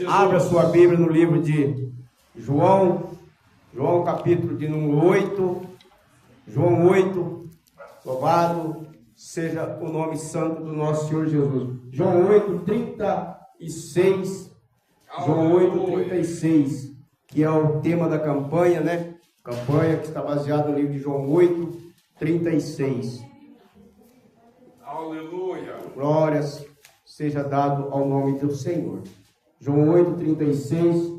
Abra sua Bíblia no livro de João, capítulo de número 8, João 8, louvado seja o nome santo do nosso Senhor Jesus. João 8, 36, João 8, 36, que é o tema da campanha, né? Campanha que está baseada no livro de João 8, 36. Aleluia. Glórias seja dado ao nome do Senhor. João 8, 36,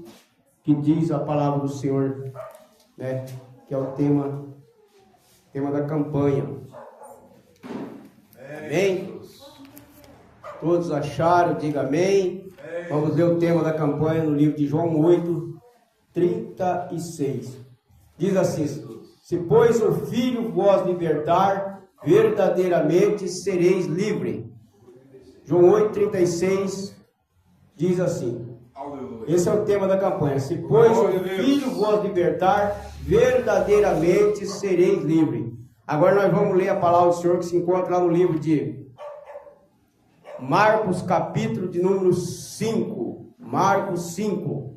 que diz a palavra do Senhor, né? Que é o tema da campanha. Amém? Todos acharam? Diga amém. Vamos ler o tema da campanha no livro de João 8, 36. Diz assim: se pois o Filho vos libertar, verdadeiramente sereis livres. João 8, 36 diz assim. Aleluia. Esse é o tema da campanha. Se pois o Filho vos libertar, verdadeiramente sereis livres. Agora nós vamos ler a palavra do Senhor que se encontra lá no livro de Marcos, capítulo de número 5. Marcos 5.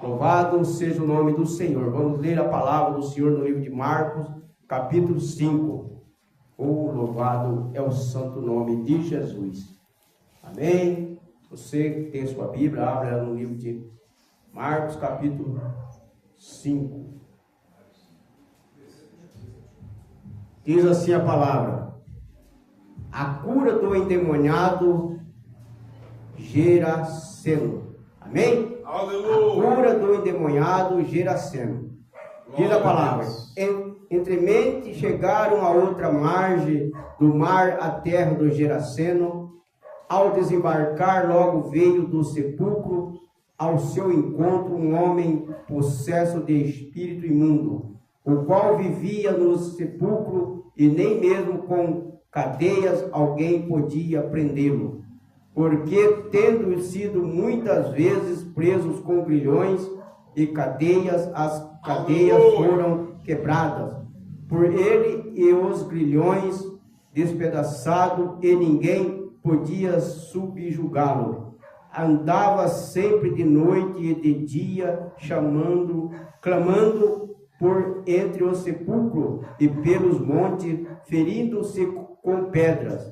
Louvado seja o nome do Senhor. Vamos ler a palavra do Senhor no livro de Marcos, capítulo 5. Oh, louvado é o santo nome de Jesus. Amém? Você que tem sua Bíblia, abre ela no livro de Marcos, capítulo 5. Diz assim a palavra: a cura do endemoniado Geraseno. Amém? Aleluia. A cura do endemoniado Geraseno. Diz a palavra: entremente chegaram a outra margem do mar, a terra do Geraseno. Ao desembarcar, logo veio do sepulcro ao seu encontro um homem possesso de espírito imundo, o qual vivia no sepulcro, e nem mesmo com cadeias alguém podia prendê-lo, porque, tendo sido muitas vezes presos com grilhões e cadeias, as cadeias foram quebradas por ele e os grilhões despedaçados, e ninguém podia subjugá-lo. Andava sempre de noite e de dia, clamando por entre o sepulcro e pelos montes, ferindo-se com pedras.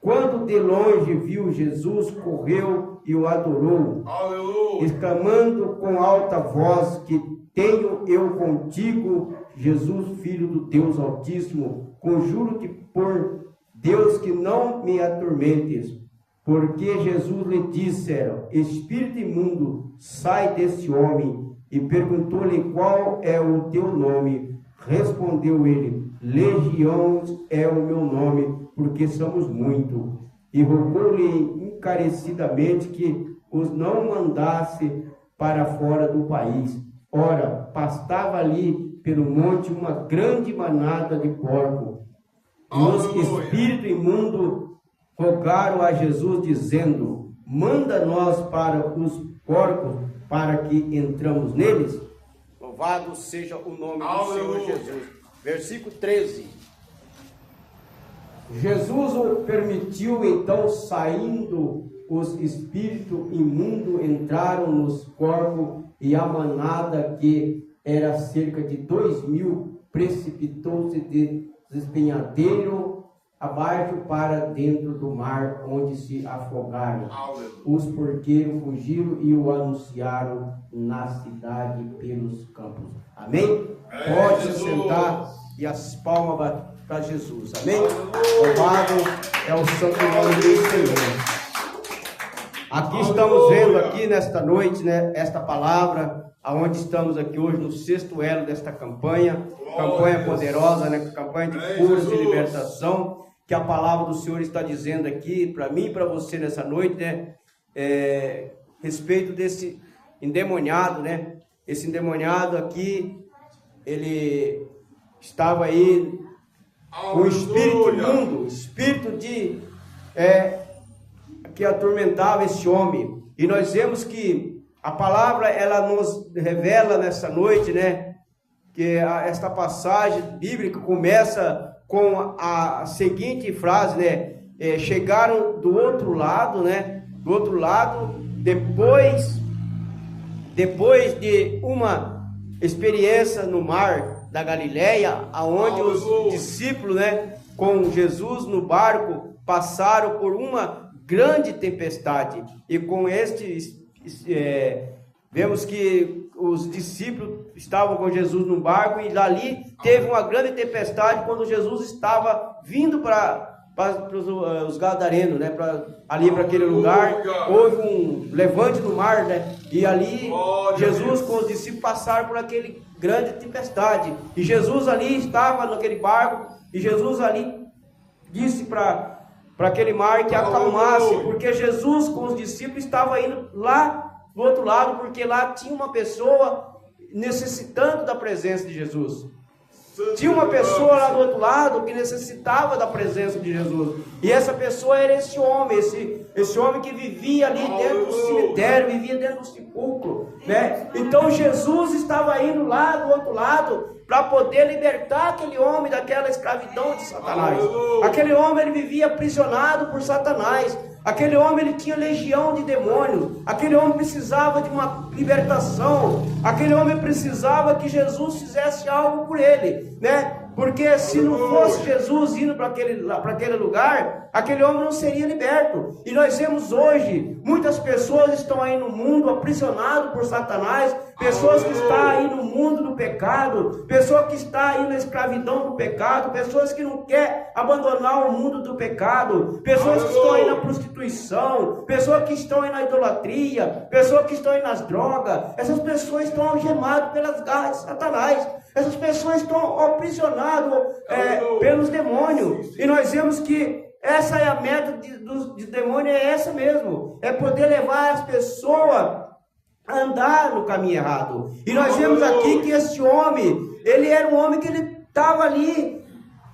Quando de longe viu Jesus, correu e o adorou, Aleluia. exclamando com alta voz: que tenho eu contigo, Jesus, Filho do Deus Altíssimo? Conjuro-te por Deus que não me atormentes. Porque Jesus lhe dissera: espírito imundo, sai desse homem. E perguntou-lhe: qual é o teu nome? Respondeu ele: Legiões é o meu nome, porque somos muito. E rogou-lhe encarecidamente que os não mandasse para fora do país. Ora, pastava ali pelo monte uma grande manada de porcos. Os espíritos imundos rogaram a Jesus, dizendo: manda-nos para os porcos, para que entramos neles. Louvado seja o nome do Senhor Jesus. Versículo 13. Jesus o permitiu, então, saindo os espíritos imundos, entraram nos porcos, e a manada, que era cerca de 2.000, precipitou-se de despenhadeiro abaixo para dentro do mar, onde se afogaram. Os porqueiros fugiram e o anunciaram na cidade pelos campos. Amém? Pode se sentar e as palmas para Jesus. Amém? Louvado é o santo nome do Senhor. Aqui estamos vendo aqui nesta noite, né, esta palavra, aonde estamos aqui hoje no sexto elo desta campanha poderosa, né, campanha de cura, de libertação, que a palavra do Senhor está dizendo aqui para mim e para você nessa noite, né, respeito desse endemoniado, né, esse endemoniado aqui, ele estava aí com o espírito imundo, espírito de que atormentava esse homem. E nós vemos que a palavra, ela nos revela nessa noite, né, que esta passagem bíblica começa com a seguinte frase, né, chegaram do outro lado, né, do outro lado, depois de uma experiência no mar da Galileia, aonde os discípulos, né, com Jesus no barco, passaram por uma grande tempestade. E com vemos que os discípulos estavam com Jesus no barco, e dali teve uma grande tempestade quando Jesus estava vindo para os Gadarenos, né, ali para aquele lugar. Houve um levante no mar, né, e ali Jesus com os discípulos passaram por aquele grande tempestade, e Jesus ali estava naquele barco, e Jesus ali disse para aquele mar que acalmasse, porque Jesus com os discípulos estava indo lá do outro lado, porque lá tinha uma pessoa necessitando da presença de Jesus. Tinha uma pessoa lá do outro lado que necessitava da presença de Jesus. E essa pessoa era esse homem, esse homem que vivia ali dentro do cemitério, vivia dentro do sepulcro, né? Então Jesus estava indo lá do outro lado para poder libertar aquele homem daquela escravidão de Satanás. Aquele homem, ele vivia aprisionado por Satanás. Aquele homem, ele tinha legião de demônios. Aquele homem precisava de uma libertação. Aquele homem precisava que Jesus fizesse algo por ele, né? Porque se não fosse Jesus indo para aquele lugar, aquele homem não seria liberto. E nós vemos hoje, muitas pessoas estão aí no mundo aprisionadas por Satanás, pessoas que estão aí no mundo do pecado, pessoas que estão aí na escravidão do pecado, pessoas que não querem abandonar o mundo do pecado, pessoas que estão aí na prostituição, pessoas que estão aí na idolatria, pessoas que estão aí nas drogas. Essas pessoas estão algemadas pelas garras de Satanás. Essas pessoas estão aprisionadas pelos demônios. E nós vemos que essa é a meta de demônio, é essa mesmo. É poder levar as pessoas a andar no caminho errado. E nós vemos aqui que esse homem, ele era um homem que ele estava ali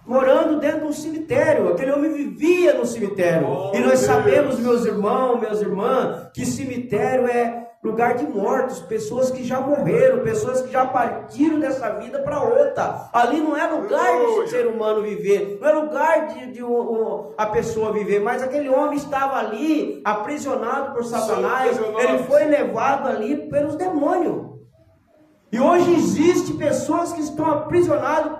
morando dentro de um cemitério. Aquele homem vivia no cemitério. E nós sabemos, meus irmãos, minhas irmãs, que cemitério é lugar de mortos, pessoas que já morreram, pessoas que já partiram dessa vida para outra. Ali não é lugar de ser humano viver, não é lugar de a pessoa viver, mas aquele homem estava ali, aprisionado por Satanás, ele foi levado ali pelos demônios. E hoje existe pessoas que estão aprisionadas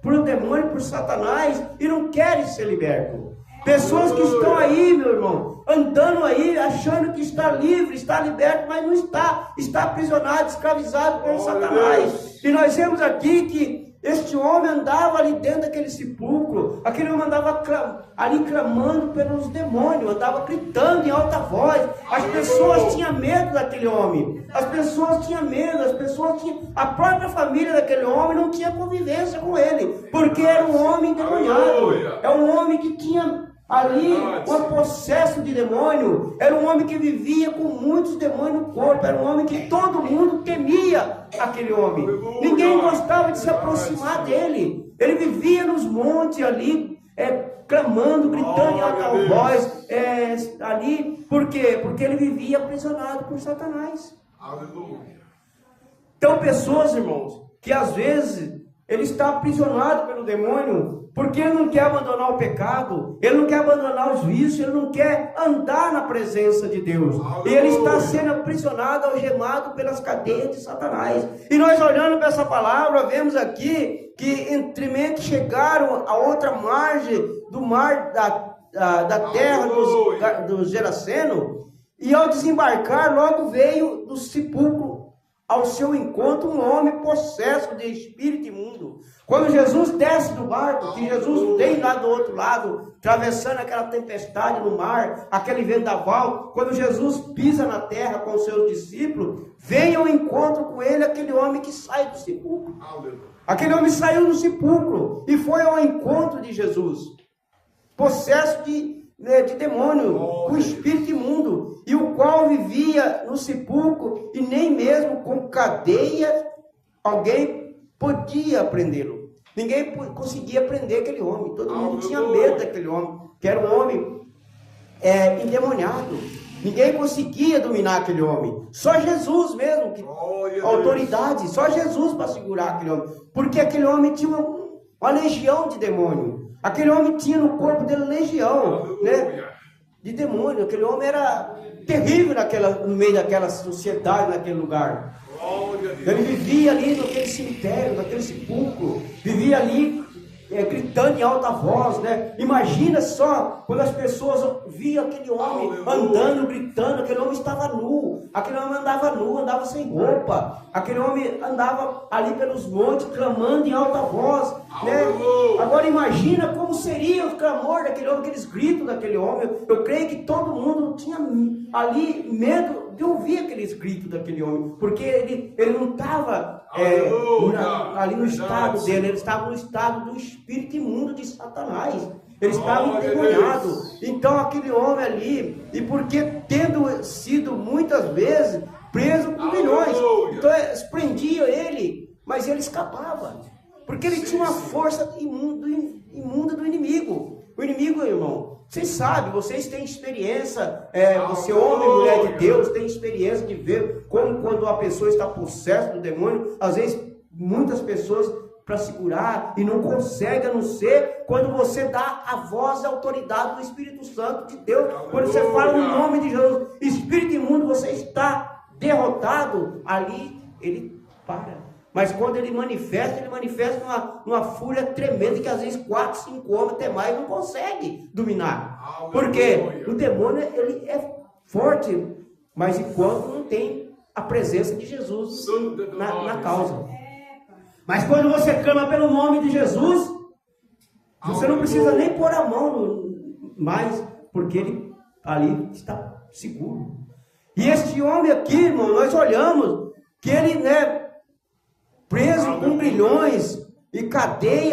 por um demônio, por Satanás, e não querem ser libertos. Pessoas que estão aí, meu irmão, andando aí, achando que está livre, está liberto, mas não está. Está aprisionado, escravizado por Satanás. E nós vemos aqui que este homem andava ali dentro daquele sepulcro. Aquele homem andava ali clamando pelos demônios, andava gritando em alta voz. As pessoas tinham medo daquele homem. As pessoas tinham medo, a própria família daquele homem não tinha convivência com ele, porque era um homem endemoniado. É um homem que tinha ali um processo de demônio. Era um homem que vivia com muitos demônios no corpo. Era um homem que todo mundo temia aquele homem. Ninguém gostava de se aproximar dele. Ele vivia nos montes ali, clamando, gritando em alta voz, ali. Por quê? Porque ele vivia aprisionado por Satanás. Aleluia. Então, pessoas, irmãos, que às vezes ele está aprisionado pelo demônio, porque ele não quer abandonar o pecado, ele não quer abandonar os vícios, ele não quer andar na presença de Deus. E ele está sendo aprisionado, algemado pelas cadeias de Satanás. E nós olhando para essa palavra, vemos aqui que entremente chegaram a outra margem do mar da terra dos Gerasenos, e ao desembarcar, logo veio do sepulcro ao seu encontro um homem possesso de espírito imundo. Quando Jesus desce do barco, que Jesus vem lá do outro lado, atravessando aquela tempestade no mar, aquele vendaval, quando Jesus pisa na terra com os seus discípulos, vem ao encontro com ele aquele homem que sai do sepulcro. Aquele homem saiu do sepulcro e foi ao encontro de Jesus, possesso de demônio, com espírito imundo, e o qual vivia no sepulcro, e nem mesmo com cadeia alguém podia prendê-lo. Ninguém conseguia prender aquele homem. Todo mundo tinha medo daquele homem, que era um homem endemoniado. Ninguém conseguia dominar aquele homem. Só Jesus mesmo, autoridade, só Jesus para segurar aquele homem. Porque aquele homem tinha uma legião de demônio. Aquele homem tinha no corpo dele legião, né, de demônio. Aquele homem era terrível no meio daquela sociedade, naquele lugar. Ele vivia ali naquele cemitério, naquele sepulcro, vivia ali gritando em alta voz, né? Imagina só quando as pessoas viam aquele homem andando, gritando. Aquele homem estava nu, aquele homem andava nu, andava sem roupa, aquele homem andava ali pelos montes clamando em alta voz, né? Agora imagina como seria o clamor daquele homem, aqueles gritos daquele homem. Eu creio que todo mundo tinha ali medo de ouvir aqueles gritos daquele homem, porque ele não estava ali no estado dele, ele estava no estado do espírito imundo de Satanás. Ele estava endemoniado. Então aquele homem ali, e porque tendo sido muitas vezes preso por milhões, então eles prendiam ele, mas ele escapava, porque ele tinha uma força imunda do inimigo. O inimigo, irmão, vocês sabem, vocês têm experiência, você homem e mulher de Deus, tem experiência de ver como quando a pessoa está possessa do demônio, às vezes muitas pessoas para segurar e não consegue, a não ser quando você dá a voz e a autoridade do Espírito Santo de Deus. Quando você fala no nome de Jesus, espírito imundo, você está derrotado, ali ele para. Mas quando ele manifesta numa fúria tremenda, que às vezes 4, 5 homens, até mais, não consegue dominar. Porque o demônio, ele é forte, mas enquanto não tem a presença de Jesus na causa. Mas quando você clama pelo nome de Jesus, você não precisa nem pôr a mão mais, porque ele ali está seguro. E este homem aqui, irmão, nós olhamos que ele, preso com grilhões e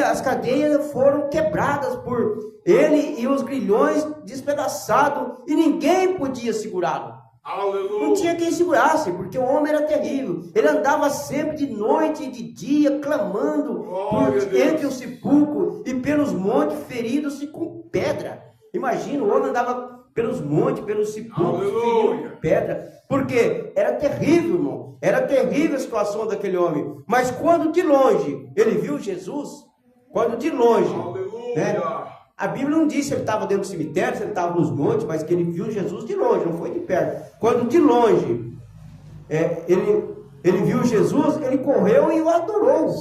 as cadeias foram quebradas por ele e os grilhões despedaçados, e ninguém podia segurá-lo. Aleluia. Não tinha quem segurasse, porque o homem era terrível. Ele andava sempre de noite e de dia, clamando entre o sepulcro e pelos montes, feridos-se com pedra. Imagina, o homem andava pelos montes, pelos sepulcros, ferido com pedra, porque era terrível, irmão. Era terrível a situação daquele homem. Mas quando de longe ele viu Jesus, quando de longe, a Bíblia não diz se ele estava dentro do cemitério, se ele estava nos montes, mas que ele viu Jesus de longe, não foi de perto. Quando de longe ele viu Jesus, ele correu e o adorou.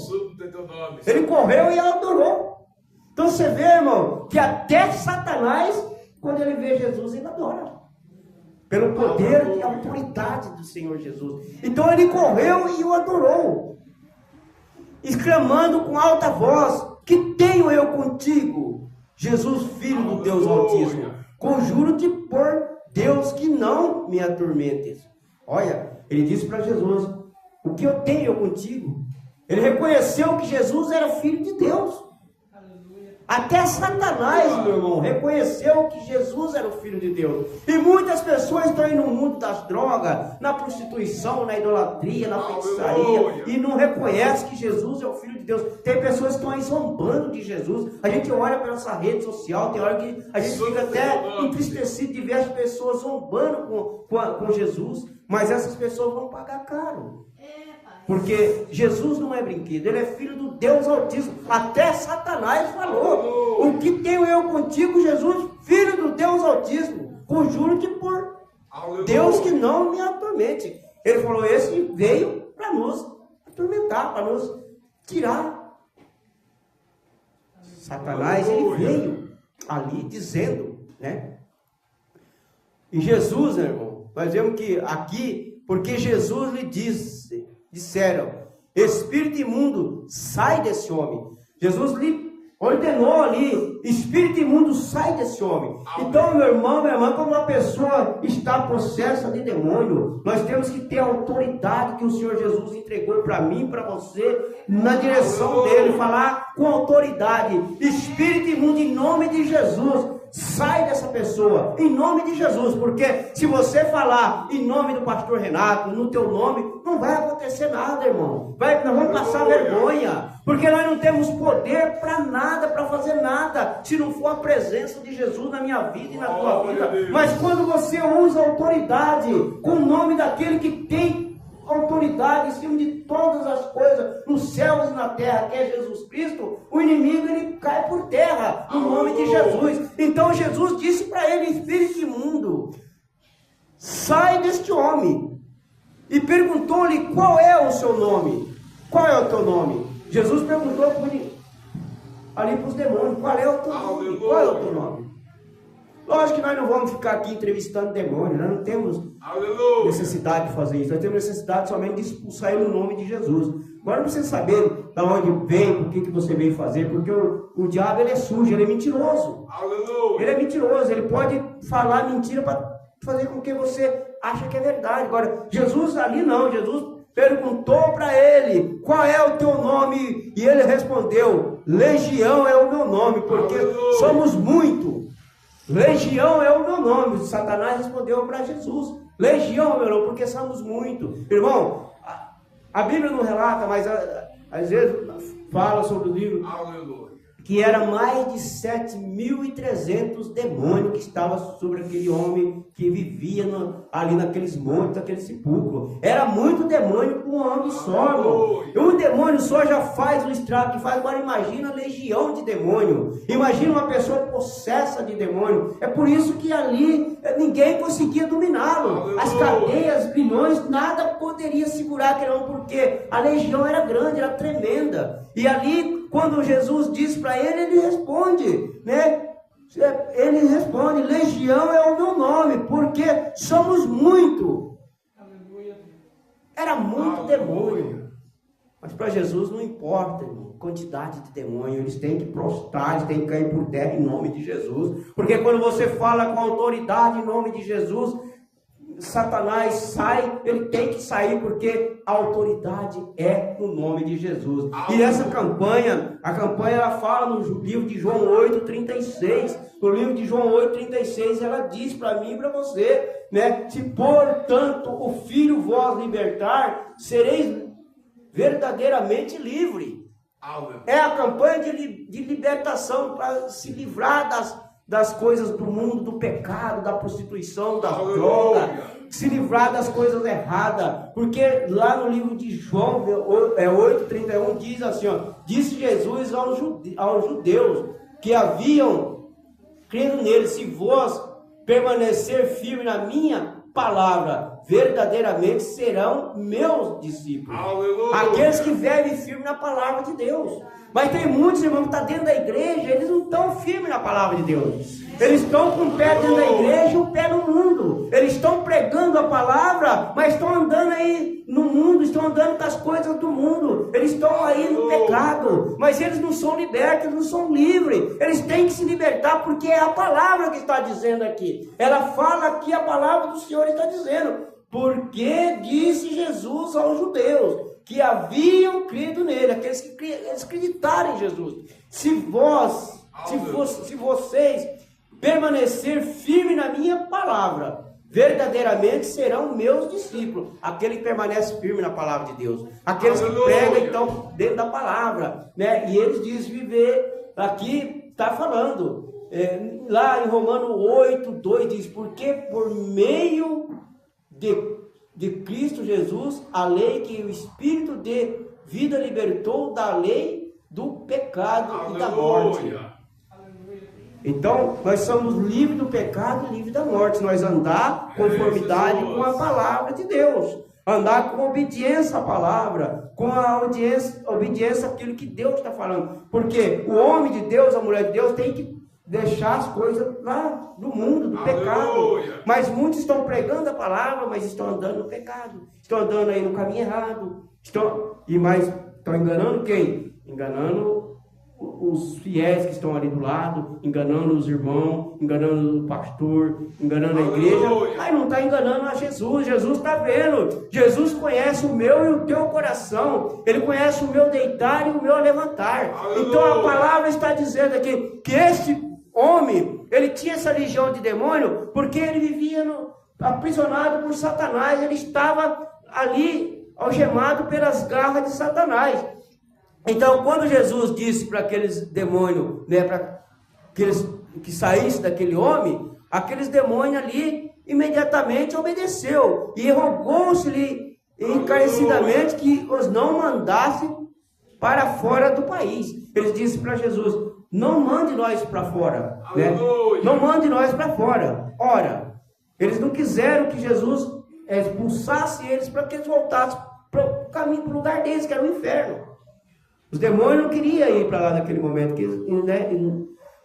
Ele correu e o adorou. Então você vê, irmão, que até Satanás, quando ele vê Jesus, ele adora. Pelo poder e autoridade do Senhor Jesus. Então ele correu e o adorou, exclamando com alta voz: que tenho eu contigo, Jesus, filho do Deus Altíssimo? Conjuro-te por Deus que não me atormentes. Olha, ele disse para Jesus: o que eu tenho contigo? Ele reconheceu que Jesus era filho de Deus. Até Satanás, meu irmão, reconheceu que Jesus era o Filho de Deus. E muitas pessoas estão aí no mundo das drogas, na prostituição, na idolatria, na feitiçaria, e não reconhecem que Jesus é o Filho de Deus. Tem pessoas que estão aí zombando de Jesus. A gente olha para essa rede social, tem hora que a gente fica até entristecido de ver as pessoas zombando com Jesus. Mas essas pessoas vão pagar caro. Porque Jesus não é brinquedo, ele é filho do Deus Altíssimo. Até Satanás falou: o que tenho eu contigo, Jesus, filho do Deus Altíssimo? Conjuro-te por Deus que não me atormente. Ele falou: esse veio para nos atormentar, para nos tirar. Satanás, ele veio ali dizendo, E Jesus, irmão, nós vemos que aqui, porque Jesus lhe disseram: espírito imundo, sai desse homem. Jesus lhe ordenou ali: espírito imundo, sai desse homem. Então, meu irmão, minha irmã, quando uma pessoa está possessa de demônio, nós temos que ter a autoridade que o Senhor Jesus entregou para mim, para você, na direção dele, falar com autoridade: espírito imundo, em nome de Jesus, sai dessa pessoa, em nome de Jesus. Porque se você falar em nome do pastor Renato, no teu nome, não vai acontecer nada, irmão. Nós vamos passar vergonha, porque nós não temos poder para nada, para fazer nada, se não for a presença de Jesus na minha vida e na tua vida. Mas quando você usa autoridade com o nome daquele que tem autoridade em cima de todas as coisas, nos céus e na terra, que é Jesus Cristo, o inimigo, ele cai por terra, no nome de Jesus. Então Jesus disse para ele: espírito imundo, sai deste homem. E perguntou-lhe, qual é o seu nome? Qual é o teu nome? Jesus perguntou ali para os demônios, qual é o teu nome? Qual é o teu nome? Lógico que nós não vamos ficar aqui entrevistando demônios, nós não temos necessidade de fazer isso, nós temos necessidade somente de expulsar ele no nome de Jesus. Agora não precisa saber de onde vem, o que você veio fazer, porque o diabo ele é sujo, ele é mentiroso. Ele é mentiroso, ele pode falar mentira para fazer com que você ache que é verdade. Agora, Jesus ali não, Jesus perguntou para ele, qual é o teu nome? E ele respondeu, Legião é o meu nome, porque somos muito. Legião é o meu nome. Satanás respondeu para Jesus, Legião é o meu nome, porque somos muito. Irmão, a Bíblia não relata, mas às vezes fala sobre o livro que era mais de 7.300 demônios que estavam sobre aquele homem que vivia ali naqueles montes, naquele sepulcro. Era muito demônio com um homem só, irmão. E um demônio só já faz o estrago que faz. Agora imagina a legião de demônio. Imagina uma pessoa possessa de demônio. É por isso que ali ninguém conseguia dominá-lo. As cadeias, bilhões, nada poderia segurar aquele homem, porque a legião era grande, era tremenda. E ali, quando Jesus disse para ele, ele responde, né? Ele responde, Legião é o meu nome, porque somos muito. Era muito demônio. Mas para Jesus não importa, irmão, quantidade de demônio, eles têm que prostrar, eles têm que cair por terra em nome de Jesus. Porque quando você fala com autoridade em nome de Jesus, Satanás sai, ele tem que sair, porque a autoridade é no nome de Jesus. E essa campanha, a campanha ela fala no livro de João 8:36. No livro de João 8:36 ela diz para mim e para você, né? Se portanto o Filho vos libertar, sereis verdadeiramente livre. É a campanha de libertação para se livrar das coisas do mundo, do pecado, da prostituição, da droga, se livrar das coisas erradas, porque lá no livro de João 8:31 diz assim, ó, disse Jesus aos judeus que haviam crido nele, se vós permanecer firme na minha palavra, verdadeiramente serão meus discípulos. Aleluia. Aqueles que vivem firme na palavra de Deus. Mas tem muitos irmãos que estão dentro da igreja, eles não estão firmes na palavra de Deus. Eles estão com o pé dentro da igreja e o pé no mundo. Eles estão pregando a palavra, mas estão andando aí no mundo, estão andando com as coisas do mundo. Eles estão aí no pecado, mas eles não são libertos, eles não são livres. Eles têm que se libertar, porque é a palavra que está dizendo aqui. Ela fala aqui, a palavra do Senhor está dizendo. Porque disse Jesus aos judeus que haviam crido nele, aqueles que eles acreditaram em Jesus. Se vocês permanecer firme na minha palavra, verdadeiramente serão meus discípulos. Aquele que permanece firme na palavra de Deus, aqueles que pregam então dentro da palavra, né? E eles dizem viver, aqui está falando, lá em Romanos 8:2 diz, porque por meio de Cristo Jesus, a lei que o Espírito de vida libertou da lei do pecado e da morte. Então, nós somos livres do pecado e livres da morte, se nós andar com conformidade com a palavra de Deus, andar com obediência à palavra, com a obediência àquilo que Deus está falando, porque o homem de Deus, a mulher de Deus tem que deixar as coisas lá do mundo, do pecado. Mas muitos estão pregando a palavra, mas estão andando no pecado, estão andando aí no caminho errado, estão enganando quem? Enganando os fiéis que estão ali do lado, enganando os irmãos, enganando o pastor, enganando a igreja, mas não está enganando a Jesus. Jesus está vendo, Jesus conhece o meu e o teu coração, Ele conhece o meu deitar e o meu levantar. Então a palavra está dizendo aqui, que este homem, ele tinha essa legião de demônio, porque ele vivia aprisionado por Satanás, ele estava ali, algemado pelas garras de Satanás. Então, quando Jesus disse para aqueles demônios, né, para que saísse daquele homem, aqueles demônios ali imediatamente obedeceu e rogou-se-lhe encarecidamente que os não mandasse para fora do país. Ele disse para Jesus, não mande nós para fora, né? Não mande nós para fora. Ora, Eles não quiseram que Jesus expulsasse eles para que eles voltassem para o caminho, para o lugar deles, que era o inferno. Os demônios não queriam ir para lá naquele momento.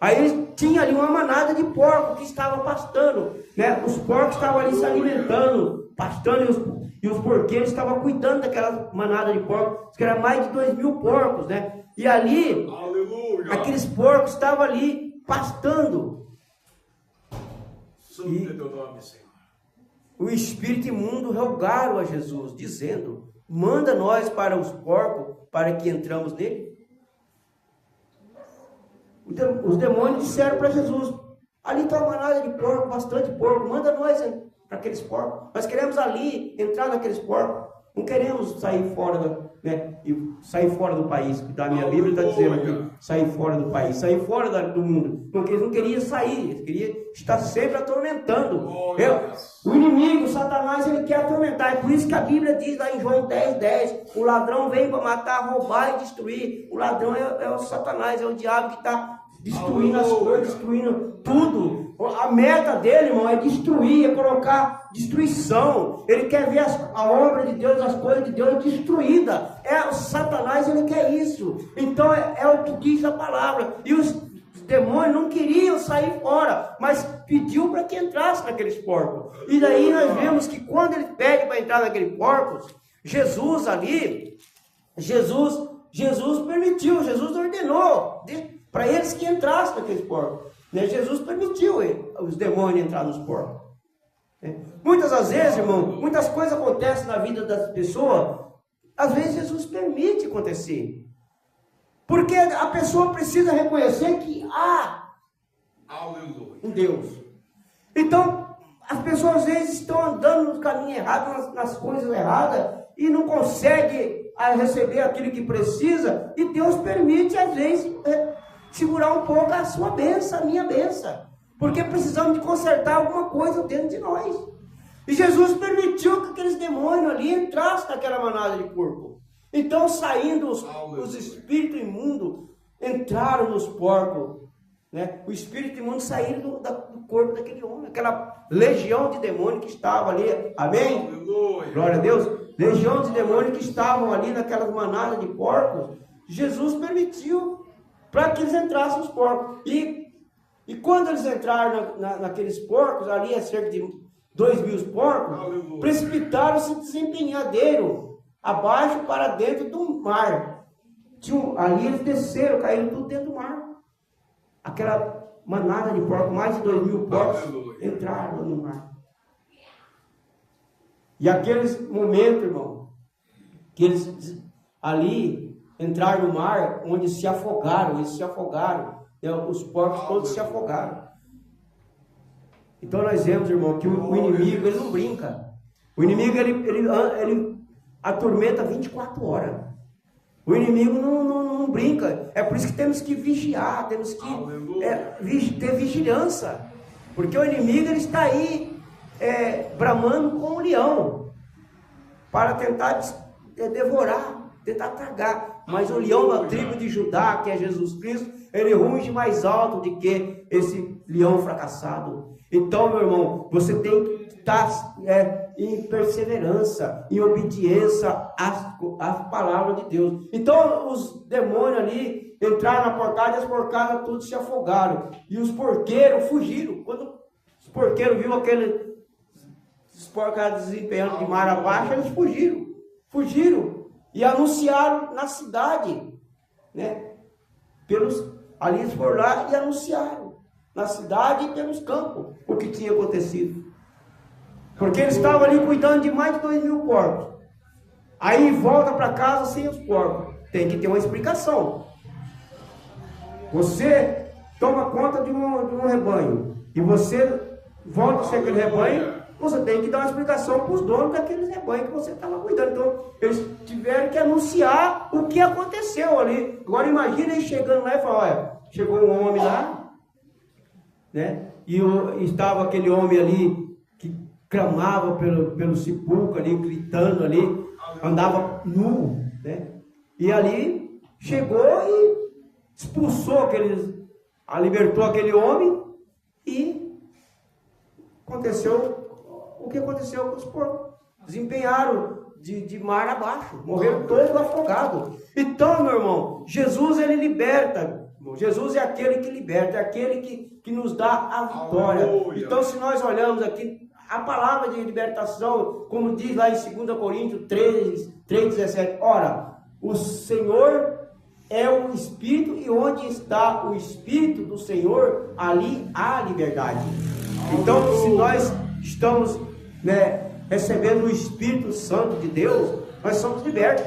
Aí eles tinham ali uma manada de porcos que estavam pastando, né? Os porcos estavam ali se alimentando, pastando, e os porqueiros estavam cuidando daquela manada de porcos, que era mais de 2.000 porcos, né? E ali, aleluia, aqueles porcos estavam ali pastando. E o espírito imundo rogaram a Jesus, dizendo: manda nós para os porcos, para que entramos nele. Os demônios disseram para Jesus: ali está uma manada de porco, bastante porco, manda nós para aqueles porcos. Nós queremos ali entrar naqueles porcos. Não queremos sair fora, sair fora do país. Da minha Bíblia está dizendo aqui, sair fora do país, sair fora do mundo. Porque eles não queriam sair, eles queriam estar sempre atormentando. O inimigo, o Satanás, ele quer atormentar. É por isso que a Bíblia diz lá em João 10:10, o ladrão vem para matar, roubar e destruir. O ladrão é o Satanás, é o diabo que está destruindo as coisas, destruindo tudo. A meta dele, irmão, é destruir, é colocar destruição. Ele quer ver a obra de Deus, as coisas de Deus destruídas. O Satanás, ele quer isso. Então é o que diz a palavra. E os demônios não queriam sair fora, mas pediu para que entrasse naqueles porcos. E daí nós vemos que quando ele pede para entrar naqueles porcos, Jesus permitiu, Jesus ordenou para eles que entrassem naqueles porcos. Jesus permitiu os demônios entrar nos porcos. Muitas das vezes, irmão, muitas coisas acontecem na vida das pessoas, às vezes Jesus permite acontecer. Porque a pessoa precisa reconhecer que há um Deus. Então, as pessoas às vezes estão andando no caminho errado, nas coisas erradas, e não conseguem receber aquilo que precisa, e Deus permite, às vezes, segurar um pouco a sua bênção, a minha bênção. Porque precisamos de consertar alguma coisa dentro de nós. E Jesus permitiu que aqueles demônios ali entrassem naquela manada de porco. Então, saindo os espíritos imundos, entraram nos porcos. Né? O espírito imundo saiu do corpo daquele homem. Aquela legião de demônios que estava ali. Amém? Aleluia. Glória a Deus. Legião de demônios que estavam ali naquelas manadas de porcos. Jesus permitiu para que eles entrassem nos porcos. E quando eles entraram naqueles porcos, ali cerca de 2.000 porcos, precipitaram-se em desempenhadeiro, abaixo para dentro do mar. Ali eles desceram, caíram tudo dentro do mar. Aquela manada de porcos, mais de 2.000 porcos, entraram no mar. E aqueles momentos, irmão, que eles ali entraram no mar, onde se afogaram, os porcos todos se afogaram. Então nós vemos, irmão, que o inimigo, ele não brinca. O inimigo, ele atormenta 24 horas. O inimigo não brinca. É por isso que temos que vigiar, temos que ter vigilância. Porque o inimigo, ele está aí bramando como um leão, para tentar devorar, tentar tragar. Mas o leão da tribo de Judá, que é Jesus Cristo, ele ruge mais alto do que esse leão fracassado. Então, meu irmão, você tem que estar em perseverança, em obediência às palavras de Deus. Então, os demônios ali entraram na porcada e as porcadas todos se afogaram. E os porqueiros fugiram. Quando os porqueiros viram os porcados desempenhando de mar abaixo, eles fugiram. E anunciaram na cidade, né? Ali eles foram lá e anunciaram na cidade e pelos campos o que tinha acontecido. Porque eles estavam ali cuidando de mais de 2.000 porcos. Aí volta para casa sem os porcos. Tem que ter uma explicação. Você toma conta de um rebanho e você volta sem aquele rebanho. Você tem que dar uma explicação para os donos daqueles rebanhos que você estava cuidando. Então, eles tiveram que anunciar o que aconteceu ali. Agora, imagina eles chegando lá e falando: olha, chegou um homem lá, né? E estava aquele homem ali que clamava pelo sepulcro ali, gritando ali, andava nu, né? E ali chegou e expulsou libertou aquele homem e aconteceu o que aconteceu com os porcos. Desempenharam de mar abaixo, morreram todos afogados. Então, meu irmão, Jesus, ele liberta. Jesus é aquele que liberta, é aquele que nos dá a vitória. Então, se nós olhamos aqui, a palavra de libertação, como diz lá em 2 Coríntios 3:17, ora, o Senhor é o Espírito, e onde está o Espírito do Senhor, ali há liberdade. Então, se nós estamos, recebendo o Espírito Santo de Deus, nós somos libertos.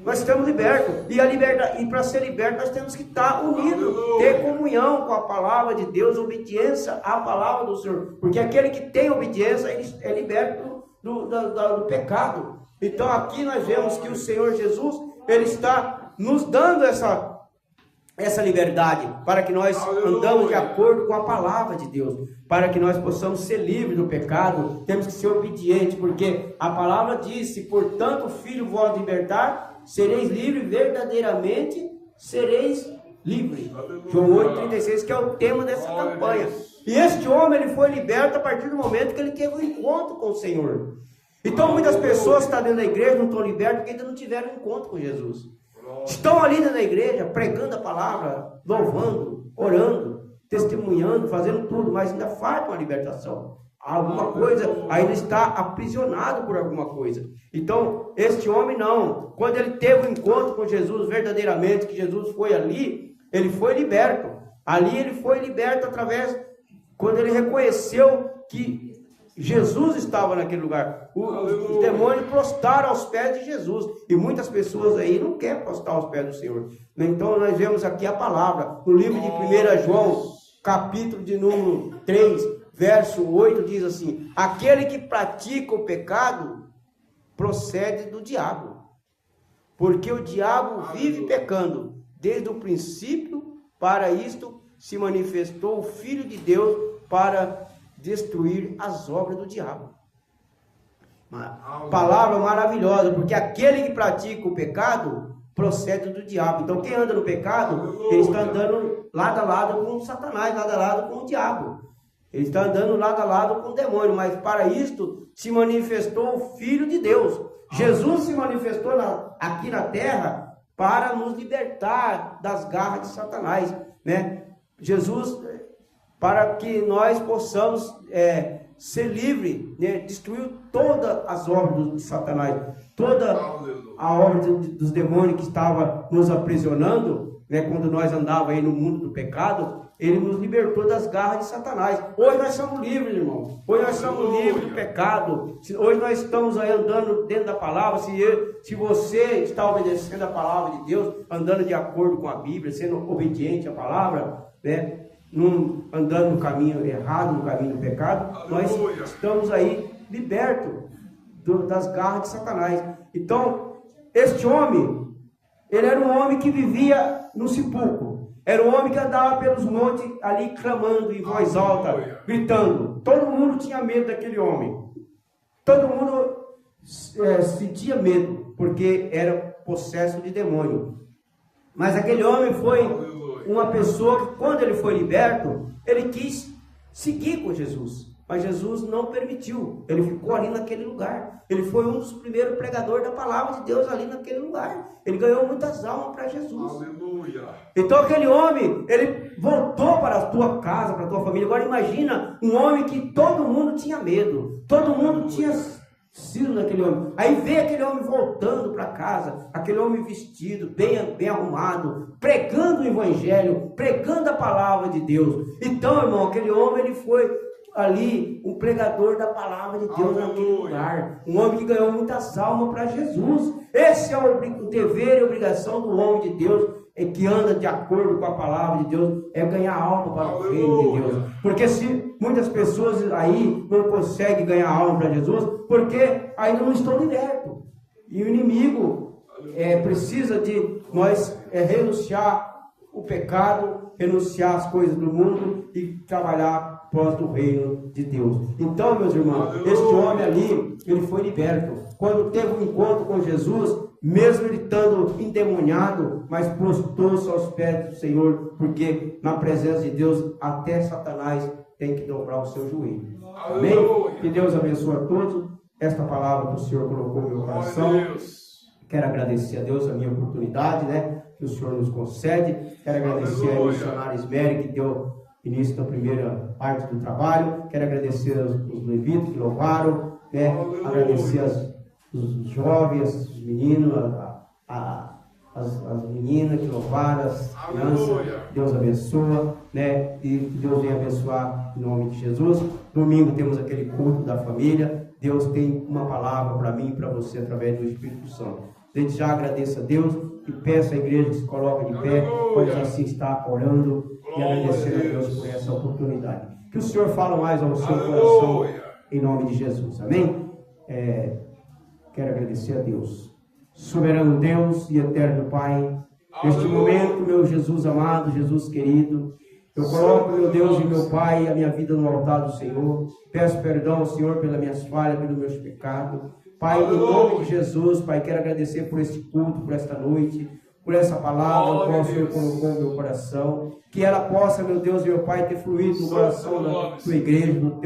Nós estamos libertos. E para ser liberto, nós temos que estar unidos, ter comunhão com a palavra de Deus, obediência à palavra do Senhor. Porque aquele que tem obediência, ele é liberto do pecado. Então aqui nós vemos que o Senhor Jesus, ele está nos dando essa liberdade, para que nós andamos de acordo com a palavra de Deus, para que nós possamos ser livres do pecado. Temos que ser obedientes, porque a palavra disse: portanto, filho vos libertar, sereis livres, verdadeiramente sereis livres. João 8:36, que é o tema dessa campanha. E este homem, ele foi liberto a partir do momento que ele teve um encontro com o Senhor. Então muitas pessoas que estão dentro da igreja não estão libertas porque ainda não tiveram um encontro com Jesus. Estão ali dentro da igreja, pregando a palavra, louvando, orando, testemunhando, fazendo tudo, mas ainda falta uma libertação. Alguma coisa, ainda está aprisionado por alguma coisa. Então, este homem não. Quando ele teve um encontro com Jesus verdadeiramente, que Jesus foi ali, ele foi liberto. Ali ele foi liberto através, quando ele reconheceu que Jesus estava naquele lugar. Os demônios prostraram aos pés de Jesus. E muitas pessoas aí não querem prostrar aos pés do Senhor. Então nós vemos aqui a palavra. No livro de 1 João, capítulo de número 3, verso 8, diz assim: aquele que pratica o pecado procede do diabo. Porque o diabo vive pecando. Desde o princípio, para isto se manifestou o Filho de Deus, para destruir as obras do diabo. Uma palavra maravilhosa, porque aquele que pratica o pecado procede do diabo. Então quem anda no pecado, ele está andando lado a lado com Satanás, lado a lado com o diabo. Ele está andando lado a lado com o demônio, mas para isto se manifestou o Filho de Deus. Jesus se manifestou aqui na terra para nos libertar das garras de Satanás, Jesus, para que nós possamos ser livres, destruiu todas as obras de Satanás, toda a obra dos demônios que estava nos aprisionando, quando nós andávamos aí no mundo do pecado. Ele nos libertou das garras de Satanás. Hoje nós somos livres, irmão. Hoje nós somos livres do pecado. Hoje nós estamos aí andando dentro da palavra. Se você está obedecendo a palavra de Deus, andando de acordo com a Bíblia, sendo obediente à palavra, não andando no caminho errado, no caminho do pecado, nós estamos aí libertos das garras de Satanás. Então, este homem, ele era um homem que vivia no sepulcro. Era um homem que andava pelos montes ali clamando em voz alta, gritando. Todo mundo tinha medo daquele homem. Todo mundo sentia medo, porque era possesso de demônio. Mas aquele homem foi uma pessoa que, quando ele foi liberto, ele quis seguir com Jesus. Mas Jesus não permitiu. Ele ficou ali naquele lugar. Ele foi um dos primeiros pregadores da palavra de Deus ali naquele lugar. Ele ganhou muitas almas para Jesus. Aleluia. Então aquele homem, ele voltou para a tua casa, para a tua família. Agora imagina um homem que todo mundo tinha medo. Todo mundo tinha sido naquele homem. Aí vê aquele homem voltando para casa. Aquele homem vestido, bem arrumado, pregando o evangelho, pregando a palavra de Deus. Então, irmão, aquele homem, ele foi ali um pregador da palavra de Deus naquele lugar, um homem que ganhou muitas almas para Jesus. Esse é o dever e obrigação do homem de Deus, que anda de acordo com a palavra de Deus, é ganhar alma para o reino de Deus. Porque se muitas pessoas aí não conseguem ganhar alma para Jesus, porque ainda não estão libertos, e o inimigo precisa de nós renunciar o pecado, renunciar as coisas do mundo e trabalhar prós do reino de Deus. Então, meus irmãos, este homem ali, ele foi liberto. Quando teve um encontro com Jesus, mesmo ele estando endemoniado, mas prostrou-se aos pés do Senhor, porque na presença de Deus até Satanás tem que dobrar o seu joelho. Amém? Que Deus abençoe a todos. Esta palavra que o Senhor colocou no meu coração. Quero agradecer a Deus a minha oportunidade, né? Que o Senhor nos concede. Quero agradecer ao missionário Ismeri, que deu início da primeira parte do trabalho. Quero agradecer aos levitas que louvaram, né? Agradecer os jovens, os meninos, as meninas que louvaram, as crianças. Deus abençoa, né? E Deus venha abençoar em nome de Jesus. Domingo temos aquele culto da família. Deus tem uma palavra para mim e para você através do Espírito Santo. Desde já agradeço a Deus e peço à igreja que se coloque de pé, pode assim estar orando e agradecendo a Deus por essa oportunidade. Que o Senhor fale mais ao seu coração em nome de Jesus. Amém? Quero agradecer a Deus. Soberano Deus e eterno Pai, neste momento, meu Jesus amado, Jesus querido, eu coloco, meu Deus e meu Pai, a minha vida no altar do Senhor. Peço perdão ao Senhor pelas minhas falhas, pelos meus pecados. Pai, em nome de Jesus, Pai, quero agradecer por este culto, por esta noite, por essa palavra que o Senhor colocou no meu coração. Que ela possa, meu Deus e meu Pai, ter fluído no coração da tua igreja, dos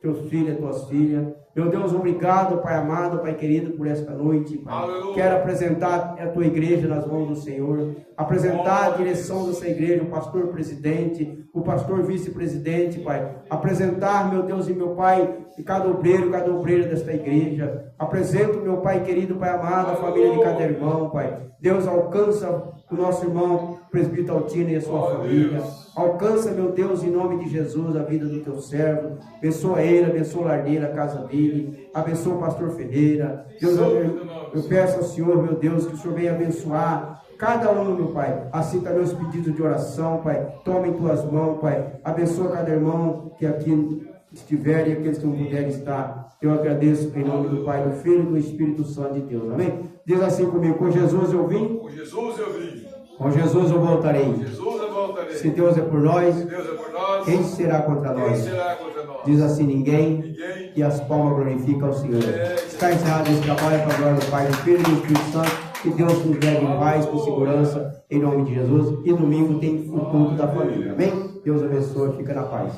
teus filhos e tuas filhas. Meu Deus, obrigado, Pai amado, Pai querido, por esta noite, Pai. Quero apresentar a tua igreja nas mãos do Senhor, apresentar a direção dessa igreja, o pastor presidente, o pastor vice-presidente, Pai. Apresentar, meu Deus e meu Pai, cada obreira desta igreja. Apresento, meu Pai querido, Pai amado, a família de cada irmão, Pai. Deus, alcança o nosso irmão presbítero Altino e a sua família. Alcança, meu Deus, em nome de Jesus, a vida do teu servo. Abençoa ele, abençoa o lar dele, a casa dele. Abençoa o pastor Ferreira. Deus, eu peço ao Senhor, meu Deus, que o Senhor venha abençoar cada um, meu Pai. Assim também os pedidos de oração, Pai. Toma em tuas mãos, Pai. Abençoa cada irmão que aqui estiver e aqueles que não puderem estar. Eu agradeço em nome do Pai, do Filho e do Espírito Santo de Deus. Amém? Diz assim comigo: com Jesus eu vim. Com Jesus eu vim. Com Jesus eu voltarei. Com Jesus eu voltarei. Se Deus é por nós, Se Deus é por nós, quem será contra quem nós? será contra nós? Diz assim: ninguém. Ninguém. E as palmas glorificam ao Senhor. Está encerrado esse trabalho para a glória do Pai, do Filho e do Espírito Santo. Que Deus nos leve em paz, com segurança, em nome de Jesus. E domingo tem o culto da família. Amém? Deus abençoe. Fica na paz.